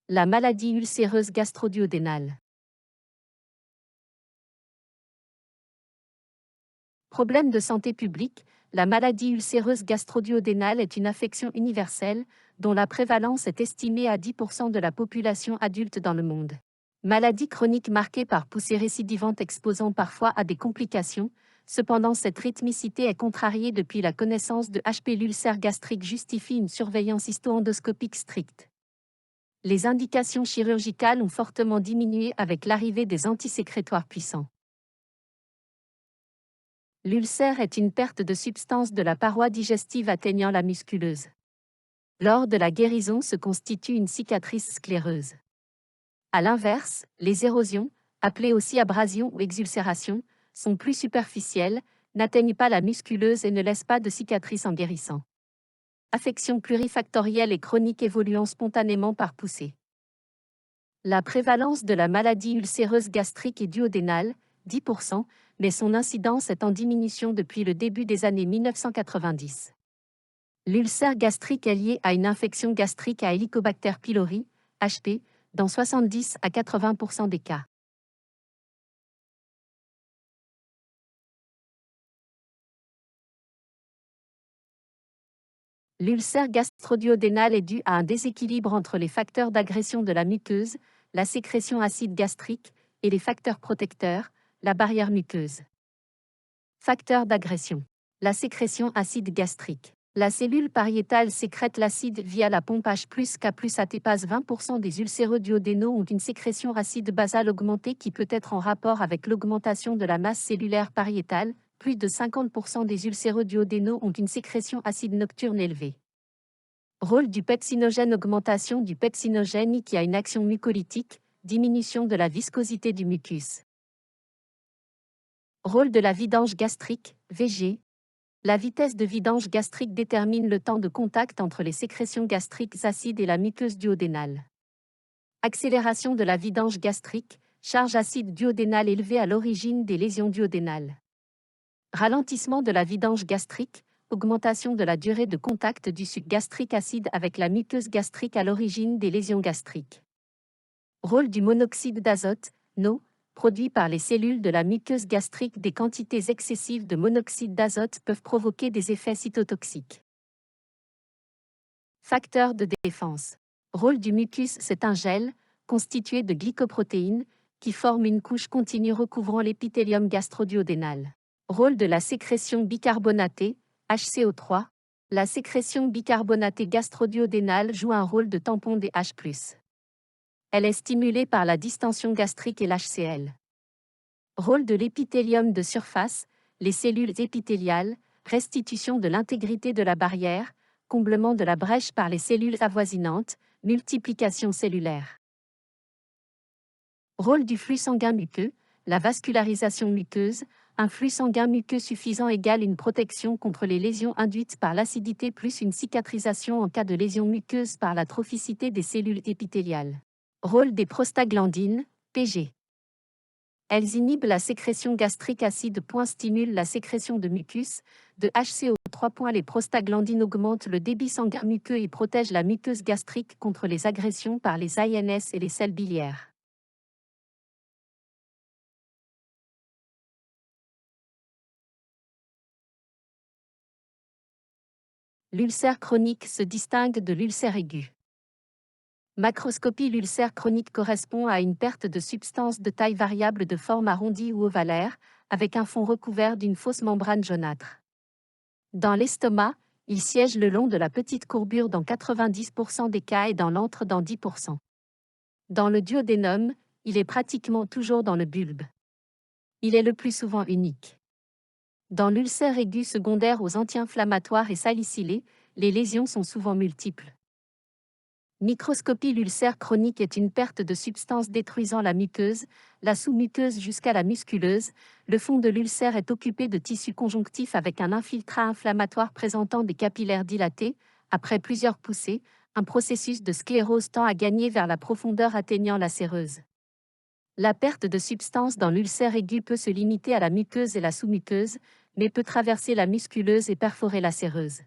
La maladie ulcéreuse gastro-duodénale. Problème de santé publique, la maladie ulcéreuse gastro-duodénale est une affection universelle, dont la prévalence est estimée à 10% de la population adulte dans le monde. Maladie chronique marquée par poussées récidivantes exposant parfois à des complications, cependant cette rythmicité est contrariée depuis la connaissance de HP. L'ulcère gastrique justifie une surveillance histo-endoscopique stricte. Les indications chirurgicales ont fortement diminué avec l'arrivée des antisécrétoires puissants. L'ulcère est une perte de substance de la paroi digestive atteignant la musculeuse. Lors de la guérison se constitue une cicatrice scléreuse. A l'inverse, les érosions, appelées aussi abrasions ou exulcérations, sont plus superficielles, n'atteignent pas la musculeuse et ne laissent pas de cicatrice en guérissant. Affection plurifactorielle et chronique évoluant spontanément par poussée. La prévalence de la maladie ulcéreuse gastrique et duodénale, 10%, mais son incidence est en diminution depuis le début des années 1990. L'ulcère gastrique est lié à une infection gastrique à Helicobacter pylori, HP, dans 70 à 80% des cas. L'ulcère gastro-duodénal est dû à un déséquilibre entre les facteurs d'agression de la muqueuse, la sécrétion acide gastrique, et les facteurs protecteurs, la barrière muqueuse. Facteurs d'agression. La sécrétion acide gastrique. La cellule pariétale sécrète l'acide via la pompe H+K+AT. 20% des ulcéreux duodénaux ont une sécrétion acide basale augmentée qui peut être en rapport avec l'augmentation de la masse cellulaire pariétale. Plus de 50% des ulcéreux duodénaux ont une sécrétion acide nocturne élevée. Rôle du pepsinogène. Augmentation du pepsinogène qui a une action mucolytique, diminution de la viscosité du mucus. Rôle de la vidange gastrique, VG. La vitesse de vidange gastrique détermine le temps de contact entre les sécrétions gastriques acides et la muqueuse duodénale. Accélération de la vidange gastrique, charge acide duodénale élevée à l'origine des lésions duodénales. Ralentissement de la vidange gastrique, augmentation de la durée de contact du suc gastrique acide avec la muqueuse gastrique à l'origine des lésions gastriques. Rôle du monoxyde d'azote, NO, produit par les cellules de la muqueuse gastrique. Des quantités excessives de monoxyde d'azote peuvent provoquer des effets cytotoxiques. Facteurs de défense. Rôle du mucus. C'est un gel, constitué de glycoprotéines, qui forme une couche continue recouvrant l'épithélium gastro-duodénal. Rôle de la sécrétion bicarbonatée, HCO3. La sécrétion bicarbonatée gastro-duodénale joue un rôle de tampon des H+. Elle est stimulée par la distension gastrique et l'HCl. Rôle de l'épithélium de surface, les cellules épithéliales, restitution de l'intégrité de la barrière, comblement de la brèche par les cellules avoisinantes, multiplication cellulaire. Rôle du flux sanguin muqueux, la vascularisation muqueuse. Un flux sanguin muqueux suffisant égale une protection contre les lésions induites par l'acidité plus une cicatrisation en cas de lésion muqueuse par la trophicité des cellules épithéliales. Rôle des prostaglandines, PG. Elles inhibent la sécrétion gastrique acide. Stimulent la sécrétion de mucus, de HCO3. Les prostaglandines augmentent le débit sanguin muqueux et protègent la muqueuse gastrique contre les agressions par les INS et les selles biliaires. L'ulcère chronique se distingue de l'ulcère aigu. Macroscopie. L'ulcère chronique correspond à une perte de substance de taille variable de forme arrondie ou ovalaire, avec un fond recouvert d'une fausse membrane jaunâtre. Dans l'estomac, il siège le long de la petite courbure dans 90% des cas et dans l'antre dans 10%. Dans le duodénum, il est pratiquement toujours dans le bulbe. Il est le plus souvent unique. Dans l'ulcère aigu secondaire aux anti-inflammatoires et salicylés, les lésions sont souvent multiples. Microscopie. L'ulcère chronique est une perte de substance détruisant la muqueuse, la sous-muqueuse jusqu'à la musculeuse. Le fond de l'ulcère est occupé de tissu conjonctif avec un infiltrat inflammatoire présentant des capillaires dilatés. Après plusieurs poussées, un processus de sclérose tend à gagner vers la profondeur atteignant la séreuse. La perte de substance dans l'ulcère aigu peut se limiter à la muqueuse et la sous-muqueuse, mais peut traverser la musculeuse et perforer la séreuse.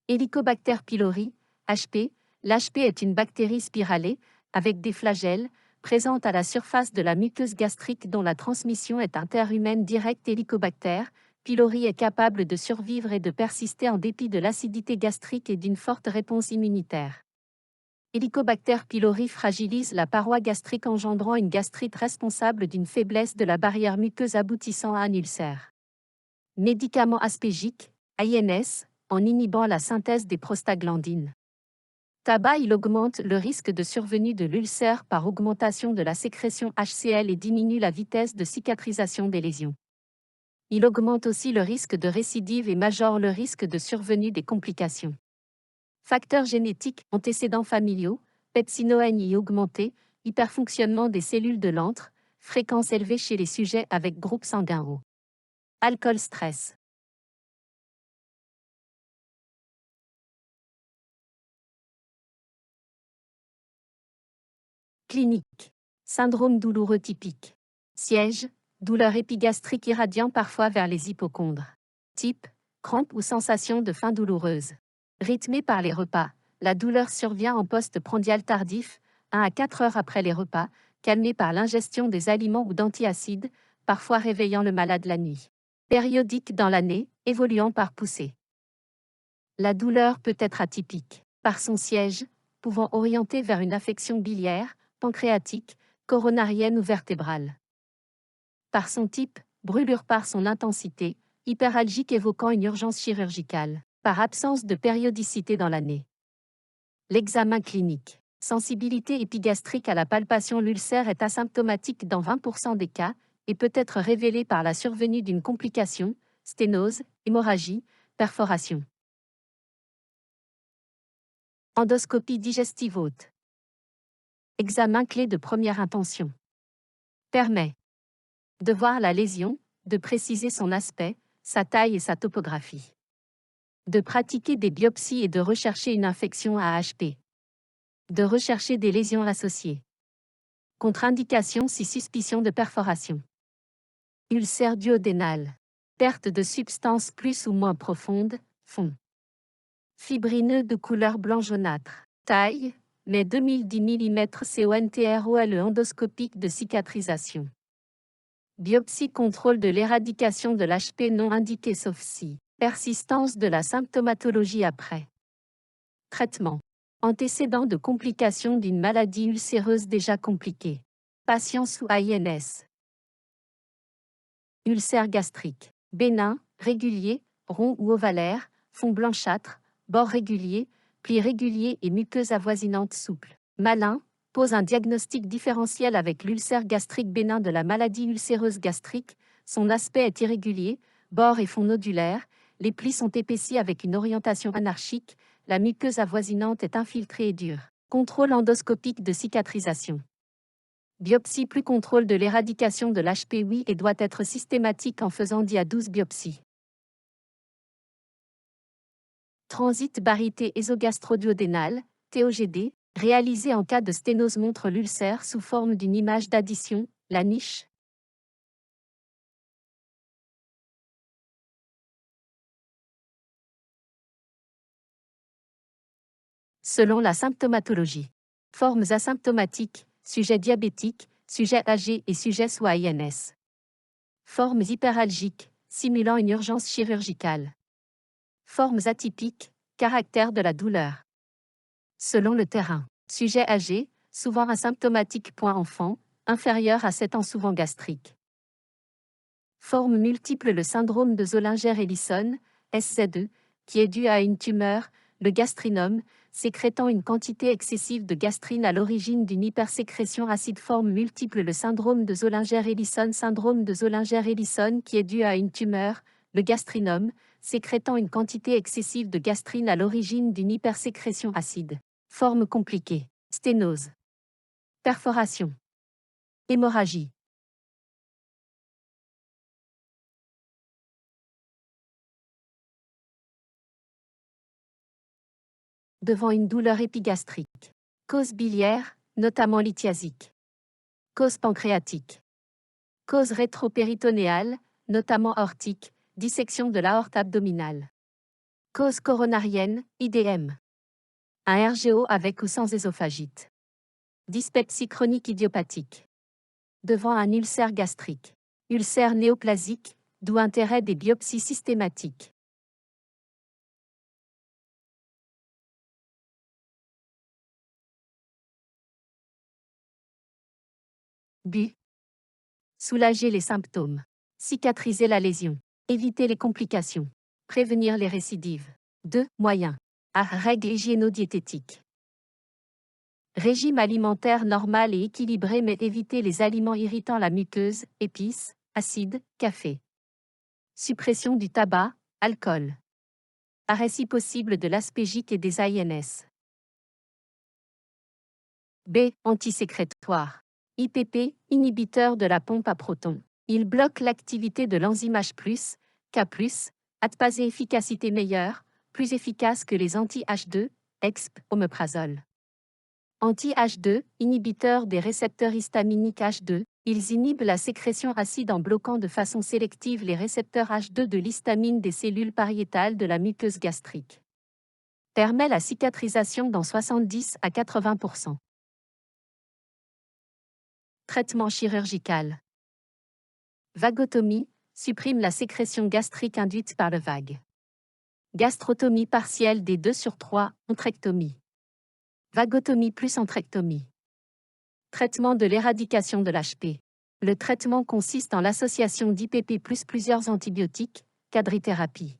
Helicobacter pylori, HP. L'HP est une bactérie spiralée, avec des flagelles, présente à la surface de la muqueuse gastrique dont la transmission est interhumaine directe. Helicobacter pylori est capable de survivre et de persister en dépit de l'acidité gastrique et d'une forte réponse immunitaire. Helicobacter pylori fragilise la paroi gastrique engendrant une gastrite responsable d'une faiblesse de la barrière muqueuse aboutissant à un ulcère. Médicament aspégique, INS, en inhibant la synthèse des prostaglandines. Tabac. Il augmente le risque de survenue de l'ulcère par augmentation de la sécrétion HCl et diminue la vitesse de cicatrisation des lésions. Il augmente aussi le risque de récidive et majore le risque de survenue des complications. Facteurs génétiques, antécédents familiaux, pepsinoènie augmentée, hyperfonctionnement des cellules de l'antre, fréquence élevée chez les sujets avec groupe sanguin O. Alcool, stress. Clinique. Syndrome douloureux typique. Siège. Douleur épigastrique irradiant parfois vers les hypocondres. Type. Crampes ou sensation de faim douloureuse. Rythmée par les repas. La douleur survient en post-prandial tardif, 1 à 4 heures après les repas, calmée par l'ingestion des aliments ou d'antiacides, parfois réveillant le malade la nuit. Périodique dans l'année, évoluant par poussée. La douleur peut être atypique, par son siège, pouvant orienter vers une affection biliaire, pancréatique, coronarienne ou vertébrale. Par son type, brûlure par son intensité, hyperalgique évoquant une urgence chirurgicale, par absence de périodicité dans l'année. L'examen clinique. Sensibilité épigastrique à la palpation. L'ulcère est asymptomatique dans 20% des cas et peut être révélé par la survenue d'une complication, sténose, hémorragie, perforation. Endoscopie digestive haute. Examen clé de première intention. Permet de voir la lésion, de préciser son aspect, sa taille et sa topographie. De pratiquer des biopsies et de rechercher une infection à HP. De rechercher des lésions associées. Contre-indication si suspicion de perforation. Ulcère duodénal. Perte de substance plus ou moins profonde, fond. Fibrineux de couleur blanc jaunâtre. Taille, mais 2010 mm CONTROLE endoscopique de cicatrisation. Biopsie contrôle de l'éradication de l'HP non indiqué sauf si. Persistance de la symptomatologie après. Traitement. Antécédent de complications d'une maladie ulcéreuse déjà compliquée. Patient sous INS. Ulcère gastrique. Bénin, régulier, rond ou ovalaire, fond blanchâtre, bord régulier, plis réguliers et muqueuse avoisinante souple. Malin, pose un diagnostic différentiel avec l'ulcère gastrique bénin de la maladie ulcéreuse gastrique. Son aspect est irrégulier, bord et fond nodulaire, les plis sont épaissis avec une orientation anarchique, la muqueuse avoisinante est infiltrée et dure. Contrôle endoscopique de cicatrisation. Biopsie plus contrôle de l'éradication de l'HP. Oui et doit être systématique en faisant 10 à 12 biopsies. Transit barité ésogastro-duodénal, TOGD, réalisé en cas de sténose montre l'ulcère sous forme d'une image d'addition, la niche. Selon la symptomatologie. Formes asymptomatiques, sujet diabétique, sujet âgé et sujet sous INS. Formes hyperalgiques, simulant une urgence chirurgicale. Formes atypiques, caractère de la douleur. Selon le terrain. Sujet âgé, souvent asymptomatique. Enfant, inférieur à 7 ans, souvent gastrique. Forme multiple. Le syndrome de Zollinger-Ellison, SZ2, qui est dû à une tumeur, le gastrinome, sécrétant une quantité excessive de gastrine à l'origine d'une hypersécrétion acide. Forme multiple. Le syndrome de Zollinger-Ellison, syndrome de Zollinger-Ellison qui est dû à une tumeur, le gastrinome, sécrétant une quantité excessive de gastrine à l'origine d'une hypersécrétion acide. Forme compliquée. Sténose. Perforation. Hémorragie. Devant une douleur épigastrique. Cause biliaire, notamment lithiasique. Cause pancréatique. Cause rétropéritonéale, notamment aortique, dissection de l'aorte abdominale. Cause coronarienne, IDM. Un RGO avec ou sans œsophagite. Dyspepsie chronique idiopathique. Devant un ulcère gastrique. Ulcère néoplasique, d'où intérêt des biopsies systématiques. But. Soulager les symptômes. Cicatriser la lésion. Éviter les complications. Prévenir les récidives. 2. Moyen. A. Règles hygiéno-diététiques. Régime alimentaire normal et équilibré mais éviter les aliments irritant la muqueuse, épices, acides, café. Suppression du tabac, alcool. Arrêt si possible de l'aspégique et des INS. B. Antisécrétoire. IPP, inhibiteur de la pompe à protons. Il bloque l'activité de l'enzyme H+, K+, ATPase efficacité meilleure, plus efficace que les anti-H2, exp. Omeprazole. Anti-H2, inhibiteurs des récepteurs histaminiques H2, ils inhibent la sécrétion acide en bloquant de façon sélective les récepteurs H2 de l'histamine des cellules pariétales de la muqueuse gastrique. Permet la cicatrisation dans 70 à 80%. Traitement chirurgical. Vagotomie, supprime la sécrétion gastrique induite par le vague. Gastrotomie partielle des 2/3, entrectomie. Vagotomie plus entrectomie. Traitement de l'éradication de l'HP. Le traitement consiste en l'association d'IPP plus plusieurs antibiotiques, quadrithérapie.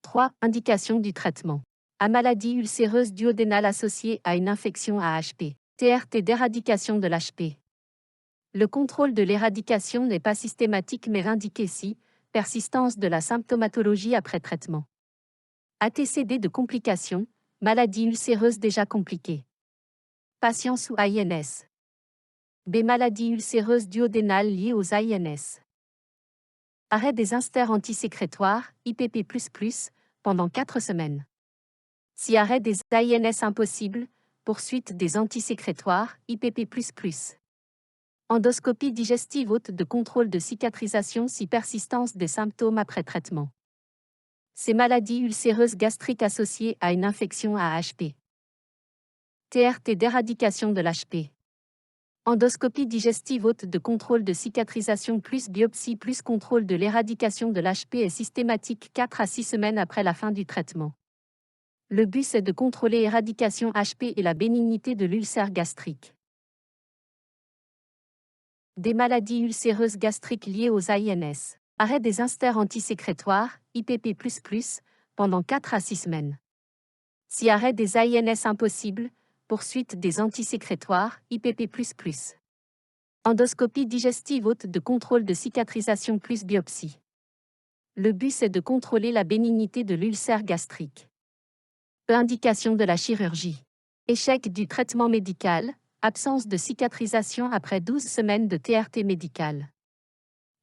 3. Indication du traitement. À maladie ulcéreuse duodénale associée à une infection à HP. TRT d'éradication de l'HP. Le contrôle de l'éradication n'est pas systématique mais indiqué si, persistance de la symptomatologie après traitement. ATCD de complications, maladie ulcéreuse déjà compliquée. Patient sous INS. B. Maladie ulcéreuse duodénale liée aux INS. Arrêt des instères antisécrétoires, IPP++, pendant 4 semaines. Si arrêt des INS impossible, poursuite des antisécrétoires, IPP++. Endoscopie digestive haute de contrôle de cicatrisation si persistance des symptômes après traitement. Ces maladies ulcéreuses gastriques associées à une infection à HP. TRT d'éradication de l'HP. Endoscopie digestive haute de contrôle de cicatrisation plus biopsie plus contrôle de l'éradication de l'HP est systématique 4 à 6 semaines après la fin du traitement. Le but est de contrôler éradication HP et la bénignité de l'ulcère gastrique. Des maladies ulcéreuses gastriques liées aux INS. Arrêt des instères antisécrétoires, IPP++, pendant 4 à 6 semaines. Si arrêt des INS impossible, poursuite des antisécrétoires, IPP++. Endoscopie digestive haute de contrôle de cicatrisation plus biopsie. Le but est de contrôler la bénignité de l'ulcère gastrique. Indication de la chirurgie. Échec du traitement médical, absence de cicatrisation après 12 semaines de TRT médical.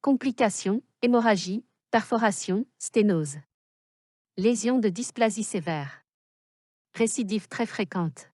Complications, hémorragie, perforation, sténose. Lésion de dysplasie sévère. Récidive très fréquente.